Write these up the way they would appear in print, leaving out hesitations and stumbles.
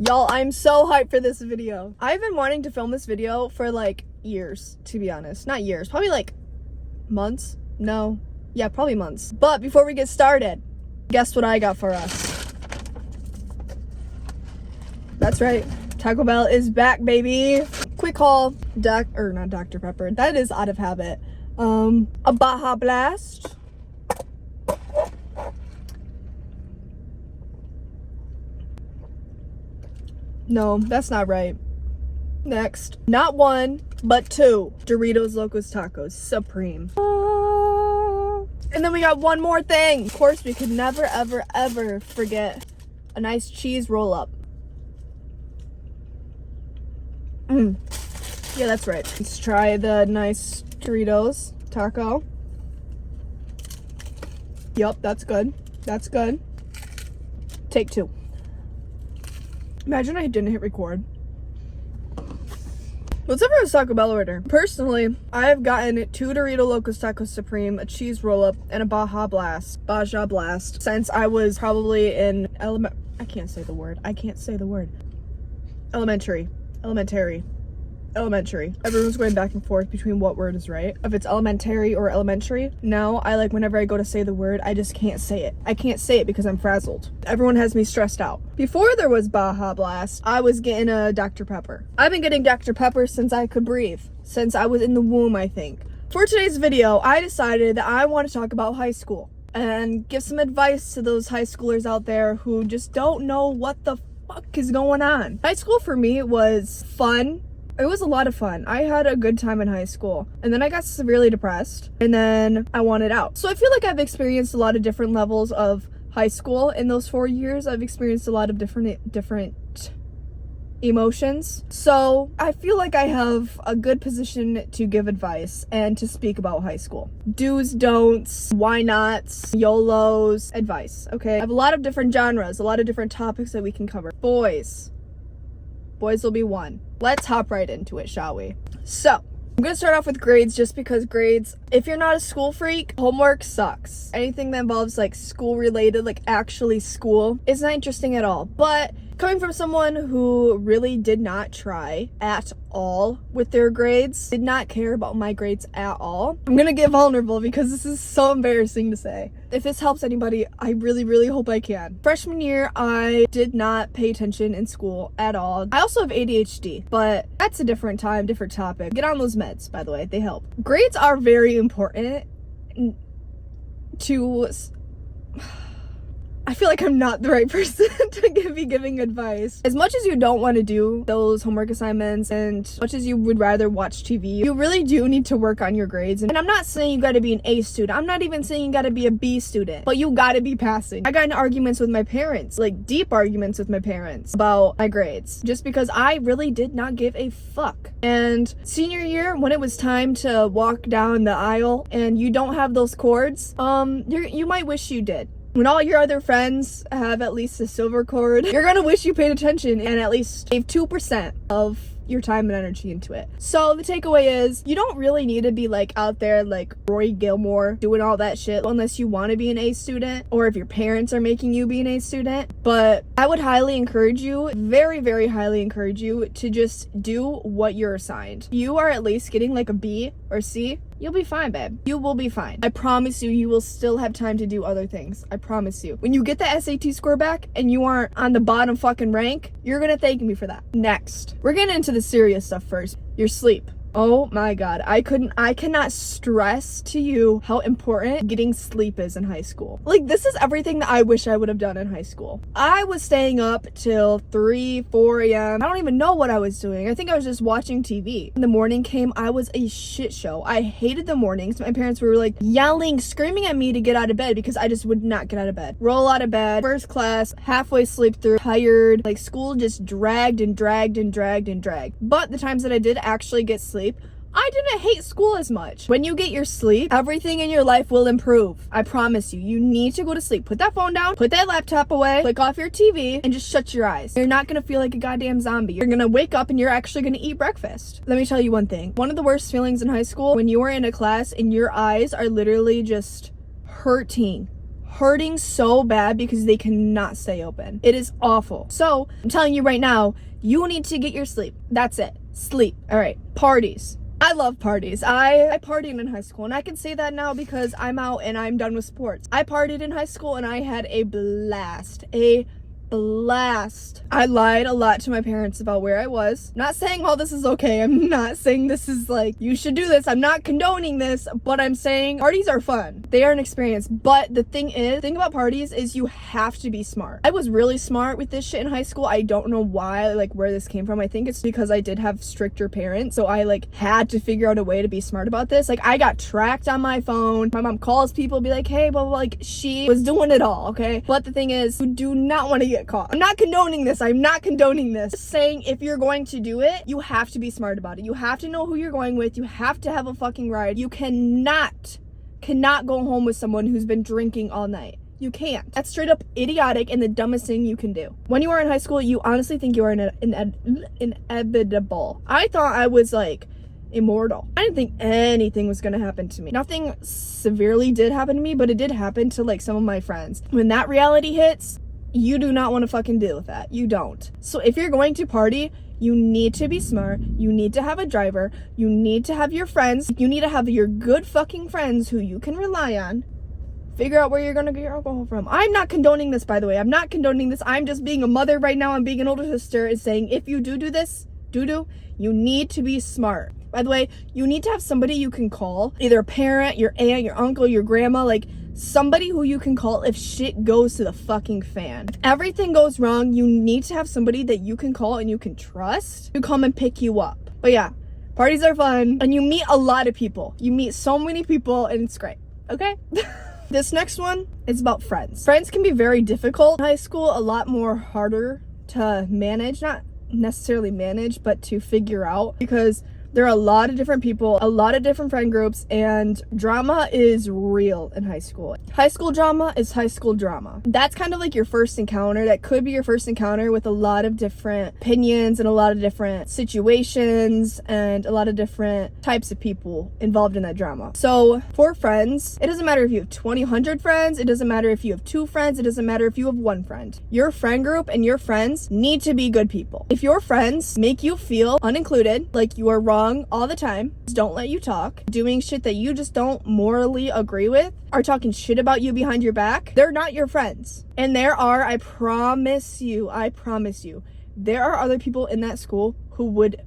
Y'all, I'm so hyped for this video. I've been wanting to film this video for like years, to be honest. Not years, probably like months. No, yeah, probably months. But before we get started, guess what I got for us? That's right, Taco Bell is back, baby. Quick haul, not Dr. Pepper, that is out of habit. A Baja Blast. No, that's not right. Next, not one, but two Doritos Locos Tacos Supreme. And then we got one more thing. Of course, we could never, ever, ever forget a nice cheese roll-up. Yeah, that's right. Let's try the nice Doritos taco. Yup, that's good. That's good. Take two. Imagine I didn't hit record. What's up for a Taco Bell order? Personally, I have gotten 2 Dorito Locos Tacos Supreme, a cheese roll-up, and a Baja Blast since I was probably in I can't say the word. Elementary. Everyone's going back and forth between what word is right. If it's elementary or elementary. Now, whenever I go to say the word, I just can't say it. I can't say it because I'm frazzled. Everyone has me stressed out. Before there was Baja Blast, I was getting a Dr. Pepper. I've been getting Dr. Pepper since I could breathe. Since I was in the womb, I think. For today's video, I decided that I want to talk about high school and give some advice to those high schoolers out there who just don't know what the fuck is going on. High school for me was fun. It was a lot of fun. I had a good time in high school. And then I got severely depressed. And then I wanted out. So I feel like I've experienced a lot of different levels of high school in those 4 years. I've experienced a lot of different emotions. So I feel like I have a good position to give advice and to speak about high school. Do's, don'ts, why nots, YOLOs, advice, okay? I have a lot of different genres, a lot of different topics that we can cover. Boys will be one. Let's hop right into it, shall we? So, I'm gonna start off with grades just because grades, if you're not a school freak, homework sucks. Anything that involves like school related, like actually school, is not interesting at all. But coming from someone who really did not try at all with their grades, did not care about my grades at all, I'm gonna get vulnerable because this is so embarrassing to say. If this helps anybody, I really, really hope I can. Freshman year, I did not pay attention in school at all. I also have ADHD, but that's a different time, different topic. Get on those meds, by the way, they help. Grades are very important to... I feel like I'm not the right person to be giving advice. As much as you don't want to do those homework assignments and as much as you would rather watch TV, you really do need to work on your grades. And I'm not saying you got to be an A student. I'm not even saying you got to be a B student, but you got to be passing. I got in arguments with my parents, like deep arguments with my parents about my grades, just because I really did not give a fuck. And senior year, when it was time to walk down the aisle and you don't have those cords, you might wish you did. When all your other friends have at least a silver cord, you're gonna wish you paid attention and at least gave 2% of your time and energy into it. So the takeaway is, you don't really need to be like out there like Roy Gilmore doing all that shit unless you want to be an A student or if your parents are making you be an A student. But I would highly encourage you, very, very highly encourage you to just do what you're assigned. You are at least getting like a B or C. You'll be fine, babe. You will be fine. I promise you, you will still have time to do other things. I promise you. When you get the SAT score back and you aren't on the bottom fucking rank, you're gonna thank me for that. Next, we're getting into the serious stuff first. Your sleep. Oh my god, I cannot stress to you how important getting sleep is in high school. Like, this is everything that I wish I would have done in high school. I was staying up till 3, 4 a.m. I don't even know what I was doing. I think I was just watching TV. When the morning came, I was a shit show. I hated the mornings. My parents were like yelling, screaming at me to get out of bed because I just would not get out of bed. Roll out of bed, first class, halfway sleep through, tired. Like, school just dragged and dragged and dragged and dragged. But the times that I did actually get sleep, I didn't hate school as much. When you get your sleep, everything in your life will improve. I promise you. You need to go to sleep. Put that phone down, put that laptop away, click off your TV, and just shut your eyes. You're not gonna feel like a goddamn zombie. You're gonna wake up and you're actually gonna eat breakfast. Let me tell you one thing. One of the worst feelings in high school, when you are in a class and your eyes are literally just hurting hurting so bad because they cannot stay open. It is awful. So I'm telling you right now, you need to get your sleep. That's it. Sleep. All right. Parties. I love parties. I partied in high school, and I can say that now because I'm out and I'm done with sports. I partied in high school and I had a blast. I lied a lot to my parents about where I was. Not saying all this is okay. I'm not saying this is like, you should do this. I'm not condoning this, but I'm saying parties are fun. They are an experience. But the thing about parties is you have to be smart. I was really smart with this shit in high school. I don't know why, like where this came from. I think it's because I did have stricter parents. So I like had to figure out a way to be smart about this. Like I got tracked on my phone. My mom calls people, be like, hey, blah, blah, blah. Like she was doing it all, okay? But the thing is, you do not want to get caught. I'm not condoning this. Just saying, if you're going to do it, you have to be smart about it. You have to know who you're going with. You have to have a fucking ride. You cannot go home with someone who's been drinking all night. You can't. That's straight up idiotic and the dumbest thing you can do. When you are in high school, you honestly think you are inevitable. I thought I was like immortal. I didn't think anything was gonna happen to me. Nothing severely did happen to me, but it did happen to like some of my friends. When that reality hits, you do not want to fucking deal with that. You don't. So if you're going to party, you need to be smart. You need to have a driver. You need to have your friends. You need to have your good fucking friends who you can rely on. Figure out where you're gonna get your alcohol from. I'm not condoning this, by the way. I'm not condoning this. I'm just being a mother right now. I'm being an older sister and saying, if you do this, you need to be smart. By the way, you need to have somebody you can call, either a parent, your aunt, your uncle, your grandma, like somebody who you can call if shit goes to the fucking fan. If everything goes wrong, you need to have somebody that you can call and you can trust to come and pick you up. But yeah, parties are fun and you meet a lot of people. You meet so many people and it's great, okay? This next one is about friends. Friends can be very difficult in high school, a lot more harder to manage, not necessarily manage, but to figure out, because there are a lot of different people, a lot of different friend groups, and drama is real in high school. High school drama is high school drama. That's kind of like your first encounter. That could be your first encounter with a lot of different opinions and a lot of different situations and a lot of different types of people involved in that drama. So for friends, it doesn't matter if you have 2,000 friends. It doesn't matter if you have 2 friends. It doesn't matter if you have 1 friend. Your friend group and your friends need to be good people. If your friends make you feel unincluded, like you are wrong all the time, don't let you talk, doing shit that you just don't morally agree with, are talking shit about you behind your back, they're not your friends. And there are, I promise you, there are other people in that school who would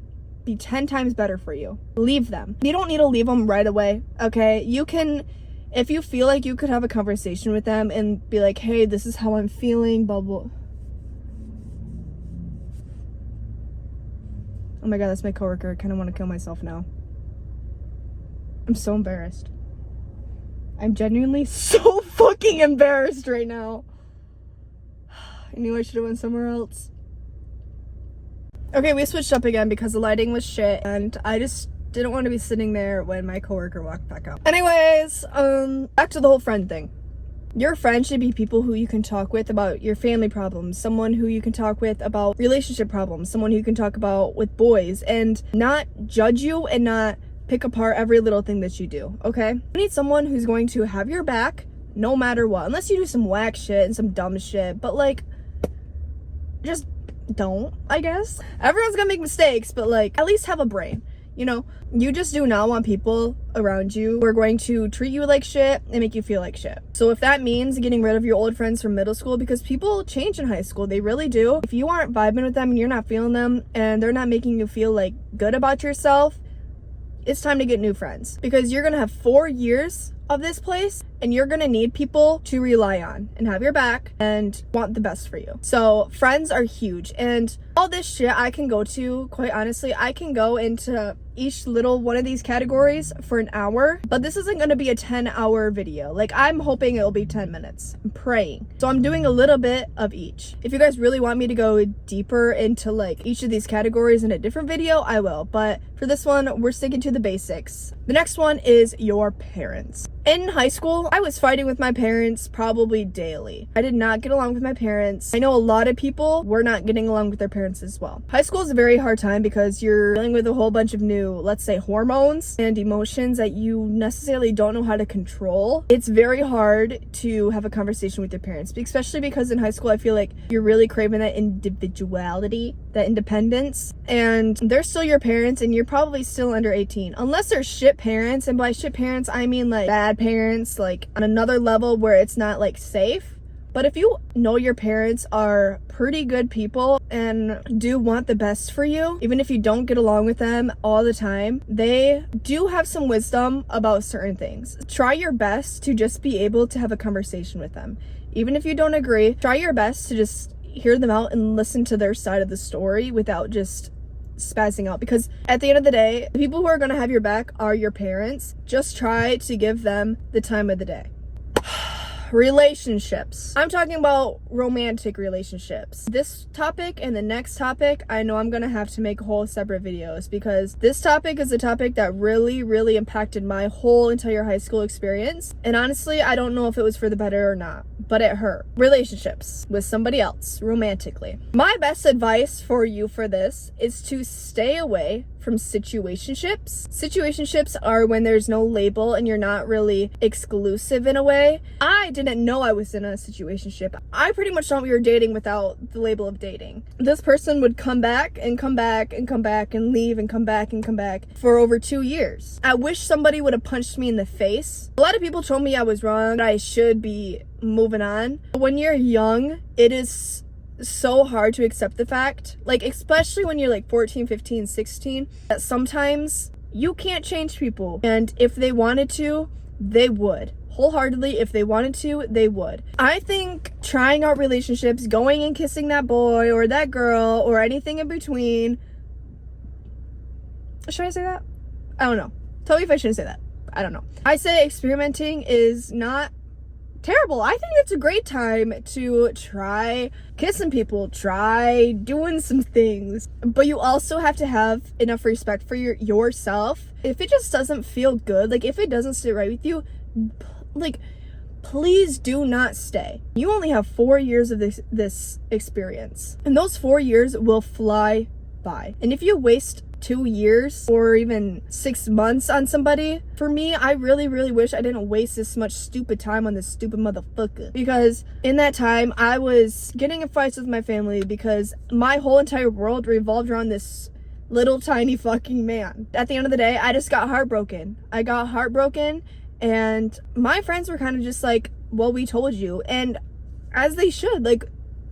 be 10 times better for you. Leave them. You don't need to leave them right away, okay? You can, if you feel like you could have a conversation with them and be like, hey, this is how I'm feeling, blah, blah. Oh my god, that's my coworker. I kind of want to kill myself now. I'm so embarrassed. I'm genuinely so fucking embarrassed right now. I knew I should have went somewhere else. Okay, we switched up again because the lighting was shit and I just didn't want to be sitting there when my coworker walked back out. Anyways, back to the whole friend thing. Your friends should be people who you can talk with about your family problems, someone who you can talk with about relationship problems, someone who you can talk about with boys, and not judge you and not pick apart every little thing that you do, okay? You need someone who's going to have your back no matter what, unless you do some whack shit and some dumb shit, but like, just don't, I guess. Everyone's gonna make mistakes, but like, at least have a brain. You know, you just do not want people around you who are going to treat you like shit and make you feel like shit. So if that means getting rid of your old friends from middle school, because people change in high school, they really do. If you aren't vibing with them and you're not feeling them and they're not making you feel like good about yourself, it's time to get new friends, because you're gonna have 4 years of this place and you're gonna need people to rely on and have your back and want the best for you. So friends are huge, and all this shit I can go to, quite honestly, I can go into each little one of these categories for an hour, but this isn't gonna be a 10-hour video. Like, I'm hoping it'll be 10 minutes. I'm praying. So I'm doing a little bit of each. If you guys really want me to go deeper into like each of these categories in a different video, I will, but for this one, we're sticking to the basics. The next one is your parents. In high school, I was fighting with my parents probably daily. I did not get along with my parents. I know a lot of people were not getting along with their parents parents as well. High school is a very hard time because you're dealing with a whole bunch of new, let's say, hormones and emotions that you necessarily don't know how to control. It's very hard to have a conversation with your parents, especially because in high school I feel like you're really craving that individuality, that independence, and they're still your parents and you're probably still under 18 unless they're shit parents. And by shit parents I mean like bad parents, like on another level where it's not like safe. But if you know your parents are pretty good people and do want the best for you, even if you don't get along with them all the time, they do have some wisdom about certain things. Try your best to just be able to have a conversation with them. Even if you don't agree, try your best to just hear them out and listen to their side of the story without just spazzing out, because at the end of the day, the people who are going to have your back are your parents. Just try to give them the time of the day. Relationships. I'm talking about romantic relationships. This topic and the next topic, I know I'm gonna have to make whole separate videos because this topic is a topic that really impacted my whole entire high school experience. And honestly, I don't know if it was for the better or not, but it hurt. Relationships with somebody else romantically. My best advice for you for this is to stay away from situationships. Situationships are when there's no label and you're not really exclusive in a way. I didn't know I was in a situationship. I pretty much thought we were dating without the label of dating. This person would come back and come back and come back and leave and come back and come back for over 2 years. I wish somebody would have punched me in the face. A lot of people told me I was wrong, that I should be moving on. When you're young, it is so hard to accept the fact, like especially when you're like 14, 15, 16, that sometimes you can't change people, and if they wanted to, they would. Wholeheartedly, if they wanted to, they would. I think trying out relationships, going and kissing that boy or that girl or anything in between, should I say that? I don't know. Tell me if I shouldn't say that. I don't know. I say experimenting is not terrible. I think it's a great time to try kissing people, try doing some things, but you also have to have enough respect for yourself. If it just doesn't feel good, like if it doesn't sit right with you, like please do not stay. You only have 4 years of this experience, and those 4 years will fly by. And if you waste 2 years or even 6 months on somebody, for me, I really wish I didn't waste this much stupid time on this stupid motherfucker, because in that time I was getting in fights with my family because my whole entire world revolved around this little tiny fucking man. At the end of the day, I just got heartbroken. I got heartbroken, and my friends were kind of just like, well, we told you. And as they should, like,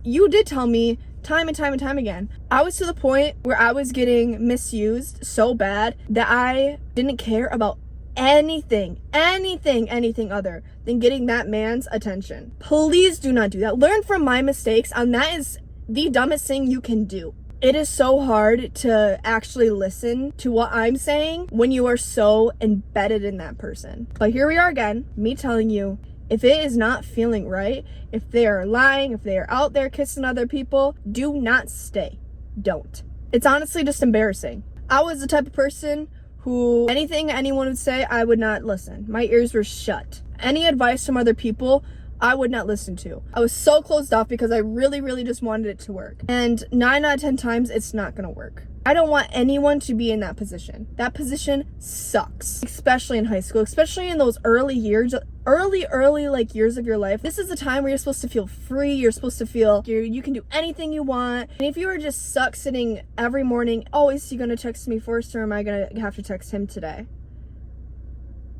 you did tell me time and time again. I was to the point where I was getting misused so bad that I didn't care about anything other than getting that man's attention. Please do not do that. Learn from my mistakes, and that is the dumbest thing you can do. It is so hard to actually listen to what I'm saying when you are so embedded in that person. But here we are again, me telling you, if it is not feeling right, if they are lying, if they are out there kissing other people, do not stay. Don't. It's honestly just embarrassing. I was the type of person who anything anyone would say, I would not listen. My ears were shut. Any advice from other people, I would not listen to. I was so closed off because I really just wanted it to work. And 9 out of 10 times, it's not gonna work. I don't want anyone to be in that position. That position sucks, especially in high school, especially in those early years, early like years of your life. This is the time where you're supposed to feel free. You're supposed to feel you can do anything you want. And if you were just stuck sitting every morning, oh, is he gonna text me first, or am I gonna have to text him today?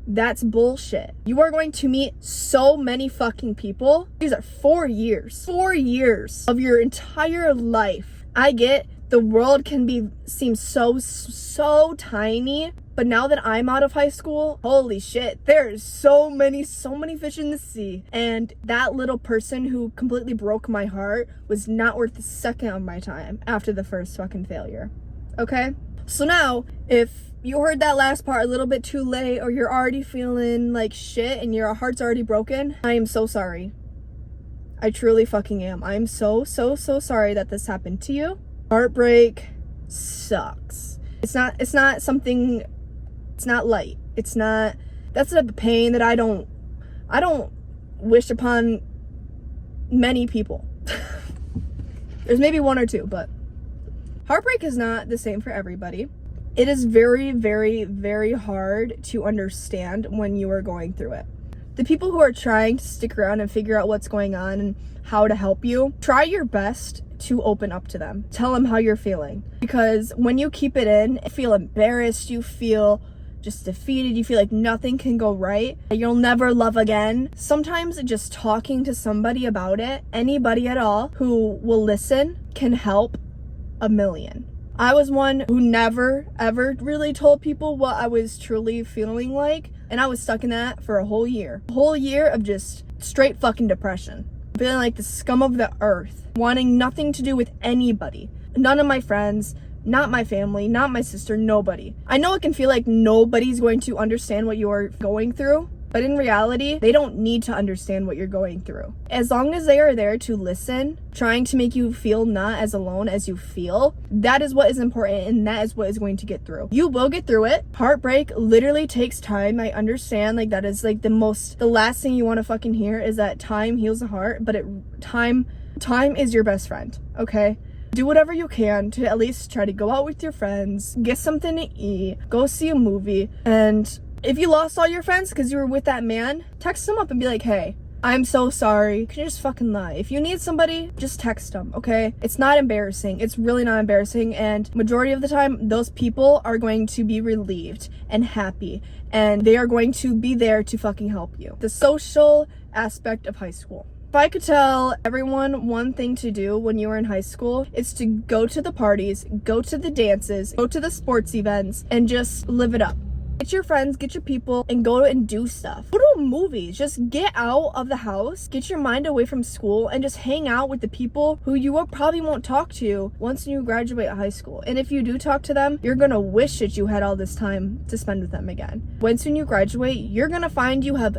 That's bullshit. You are going to meet so many fucking people. These are 4 years of your entire life. I get the world can seem so tiny, but now that I'm out of high school, holy shit, there's so many fish in the sea. And that little person who completely broke my heart was not worth a second of my time after the first fucking failure. Okay? So now, if you heard that last part a little bit too late, or you're already feeling like shit and your heart's already broken, I am so sorry. I truly fucking am. I am so sorry that this happened to you. Heartbreak sucks. It's not something, it's not light. It's not, that's a pain that I don't wish upon many people. There's maybe 1 or 2, but Heartbreak is not the same for everybody. It is very, very, very hard to understand when you are going through it. The people who are trying to stick around and figure out what's going on and how to help you, try your best to open up to them. Tell them how you're feeling. Because when you keep it in, you feel embarrassed, you feel just defeated, you feel like nothing can go right, you'll never love again. Sometimes just talking to somebody about it, anybody at all who will listen, can help a million. I was one who never ever really told people what I was truly feeling like, and I was stuck in that for a whole year. A whole year of just straight fucking depression. Feeling like the scum of the earth, wanting nothing to do with anybody. None of my friends, not my family, not my sister, nobody. I know it can feel like nobody's going to understand what you're going through, but in reality, they don't need to understand what you're going through. As long as they are there to listen, trying to make you feel not as alone as you feel, that is what is important, and that is what is going to get through. You will get through it. Heartbreak literally takes time. I understand, like, that is like the last thing you want to fucking hear is that time heals the heart, but time is your best friend, okay? Do whatever you can to at least try to go out with your friends, get something to eat, go see a movie, and if you lost all your friends because you were with that man, text them up and be like, hey, I'm so sorry. Can you just fucking lie? If you need somebody, just text them, okay? It's not embarrassing. It's really not embarrassing, and majority of the time, those people are going to be relieved and happy, and they are going to be there to fucking help you. The social aspect of high school. If I could tell everyone one thing to do when you were in high school, it's to go to the parties, go to the dances, go to the sports events, and just live it up. Get your friends, get your people, and go and do stuff. Go to movies. Just get out of the house, get your mind away from school, and just hang out with the people who you probably won't talk to once you graduate high school. And if you do talk to them, you're gonna wish that you had all this time to spend with them again. Once when you graduate, you're gonna find you have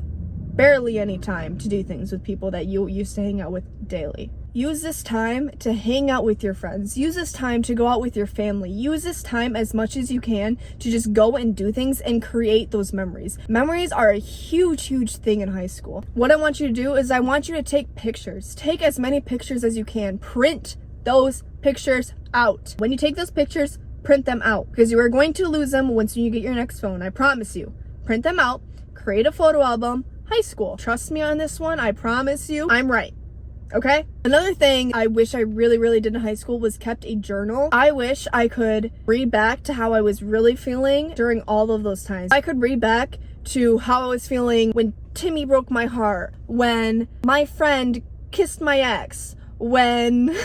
barely any time to do things with people that you used to hang out with daily. Use this time to hang out with your friends. Use this time to go out with your family. Use this time as much as you can to just go and do things and create those memories. Memories are a huge, huge thing in high school. What I want you to do is I want you to take pictures. Take as many pictures as you can. Print those pictures out. When you take those pictures, print them out because you are going to lose them once you get your next phone. I promise you. Print them out. Create a photo album. High school. Trust me on this one. I promise you, I'm right. Okay? Another thing I wish I really, really did in high school was kept a journal. I wish I could read back to how I was really feeling during all of those times. I could read back to how I was feeling when Timmy broke my heart, when my friend kissed my ex, when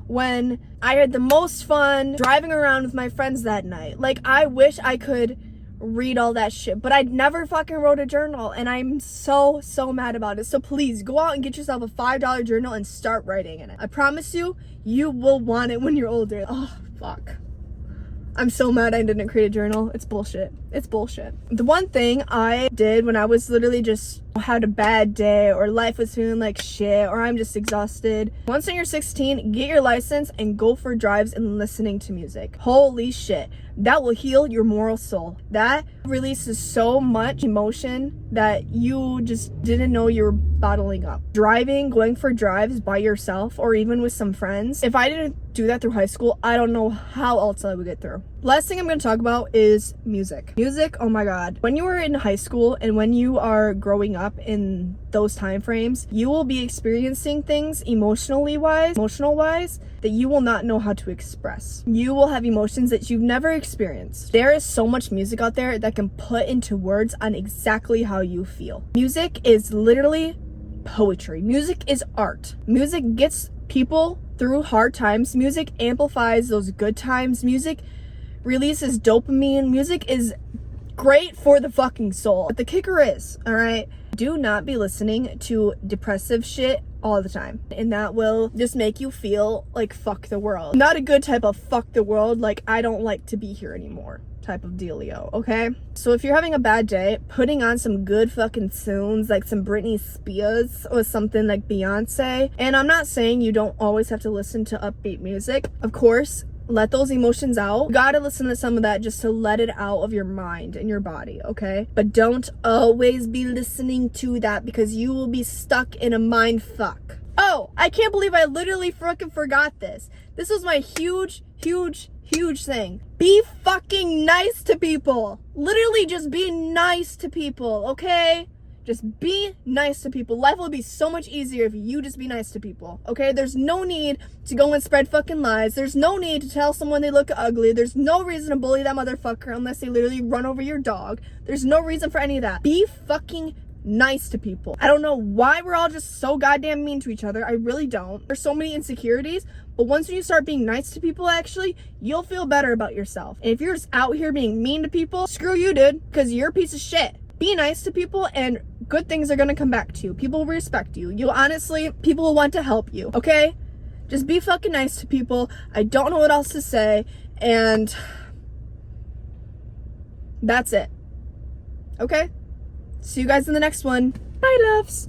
when I had the most fun driving around with my friends that night. Like, I wish I could read all that shit, but I never fucking wrote a journal, and I'm so mad about it. So please go out and get yourself a $5 journal and start writing in it. I promise you, you will want it when you're older. Oh, fuck. I'm so mad I didn't create a journal. It's bullshit. It's bullshit. The one thing I did when I was literally just had a bad day or life was feeling like shit or I'm just exhausted. Once you're 16, get your license and go for drives and listening to music. Holy shit. That will heal your moral soul. That releases so much emotion that you just didn't know you were bottling up. Driving, going for drives by yourself or even with some friends. If I didn't do that through high school, I don't know how else I would get through. Last thing I'm going to talk about is music. Music, oh my god. When you are in high school and when you are growing up in those time frames, you will be experiencing things emotional wise that you will not know how to express. You will have emotions that you've never experienced. There is so much music out there that can put into words on exactly how you feel. Music is literally poetry. Music is art. Music gets people through hard times. Music amplifies those good times. Music releases dopamine. Music is great for the fucking soul. But the kicker is, all right, do not be listening to depressive shit all the time. And that will just make you feel like fuck the world. Not a good type of fuck the world, like I don't like to be here anymore type of dealio, okay? So if you're having a bad day, putting on some good fucking tunes like some Britney Spears or something like Beyonce. And I'm not saying you don't always have to listen to upbeat music. Of course, let those emotions out. You gotta listen to some of that just to let it out of your mind and your body, okay? But don't always be listening to that because you will be stuck in a mind fuck. Oh, I can't believe I literally freaking forgot this. This was my huge thing. Be fucking nice to people. Literally just be nice to people, okay? Just be nice to people. Life will be so much easier if you just be nice to people, okay? There's no need to go and spread fucking lies. There's no need to tell someone they look ugly. There's no reason to bully that motherfucker unless they literally run over your dog. There's no reason for any of that. Be fucking nice to people. I don't know why we're all just so goddamn mean to each other. I really don't. There's so many insecurities, but once you start being nice to people, actually, you'll feel better about yourself. And if you're just out here being mean to people, screw you, dude, because you're a piece of shit. Be nice to people and good things are gonna come back to you. People will respect you. People will want to help you, okay? Just be fucking nice to people. I don't know what else to say, and that's it. Okay? See you guys in the next one. Bye, loves.